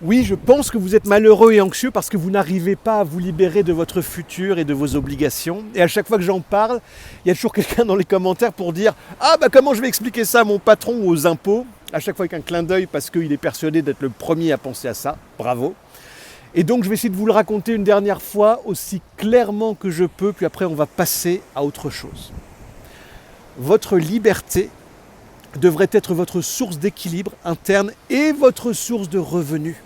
Oui, je pense que vous êtes malheureux et anxieux parce que vous n'arrivez pas à vous libérer de votre futur et de vos obligations. Et à chaque fois que j'en parle, il y a toujours quelqu'un dans les commentaires pour dire « Ah bah comment je vais expliquer ça à mon patron ou aux impôts ?» À chaque fois avec un clin d'œil parce qu'il est persuadé d'être le premier à penser à ça. Bravo. Et donc je vais essayer de vous le raconter une dernière fois aussi clairement que je peux, puis après on va passer à autre chose. Votre liberté devrait être votre source d'équilibre interne et votre source de revenus.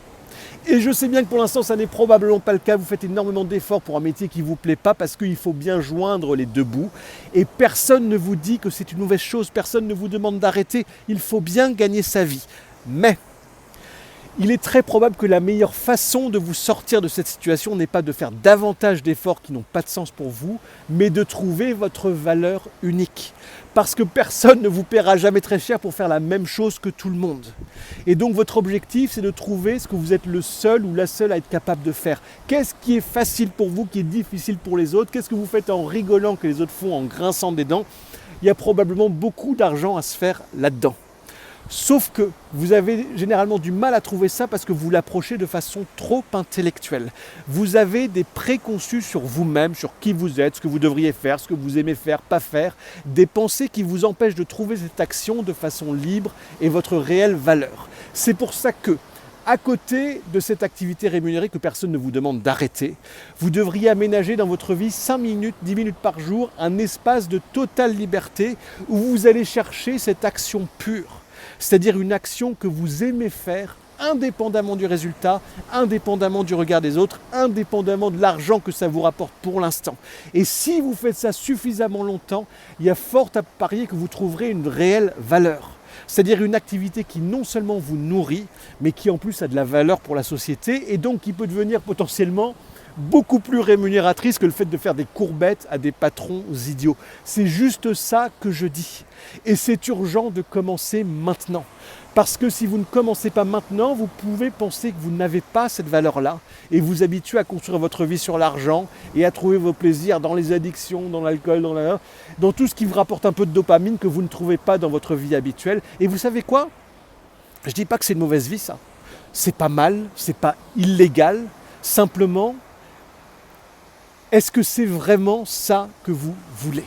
Et je sais bien que pour l'instant, ça n'est probablement pas le cas. Vous faites énormément d'efforts pour un métier qui ne vous plaît pas parce qu'il faut bien joindre les deux bouts. Et personne ne vous dit que c'est une mauvaise chose, personne ne vous demande d'arrêter. Il faut bien gagner sa vie. Mais il est très probable que la meilleure façon de vous sortir de cette situation n'est pas de faire davantage d'efforts qui n'ont pas de sens pour vous, mais de trouver votre valeur unique. Parce que personne ne vous paiera jamais très cher pour faire la même chose que tout le monde. Et donc votre objectif, c'est de trouver ce que vous êtes le seul ou la seule à être capable de faire. Qu'est-ce qui est facile pour vous, qui est difficile pour les autres? Qu'est-ce que vous faites en rigolant que les autres font en grinçant des dents? Il y a probablement beaucoup d'argent à se faire là-dedans. Sauf que vous avez généralement du mal à trouver ça parce que vous l'approchez de façon trop intellectuelle. Vous avez des préconçus sur vous-même, sur qui vous êtes, ce que vous devriez faire, ce que vous aimez faire, pas faire, des pensées qui vous empêchent de trouver cette action de façon libre et votre réelle valeur. C'est pour ça que, à côté de cette activité rémunérée que personne ne vous demande d'arrêter, vous devriez aménager dans votre vie 5 minutes, 10 minutes par jour, un espace de totale liberté où vous allez chercher cette action pure. C'est-à-dire une action que vous aimez faire indépendamment du résultat, indépendamment du regard des autres, indépendamment de l'argent que ça vous rapporte pour l'instant. Et si vous faites ça suffisamment longtemps, il y a fort à parier que vous trouverez une réelle valeur. C'est-à-dire une activité qui non seulement vous nourrit, mais qui en plus a de la valeur pour la société et donc qui peut devenir potentiellement beaucoup plus rémunératrice que le fait de faire des courbettes à des patrons idiots. C'est juste ça que je dis. Et c'est urgent de commencer maintenant. Parce que si vous ne commencez pas maintenant, vous pouvez penser que vous n'avez pas cette valeur-là et vous habituer à construire votre vie sur l'argent et à trouver vos plaisirs dans les addictions, dans l'alcool, dans tout ce qui vous rapporte un peu de dopamine que vous ne trouvez pas dans votre vie habituelle. Et vous savez quoi? Je ne dis pas que c'est une mauvaise vie, ça. C'est pas mal, c'est pas illégal. Simplement, est-ce que c'est vraiment ça que vous voulez ?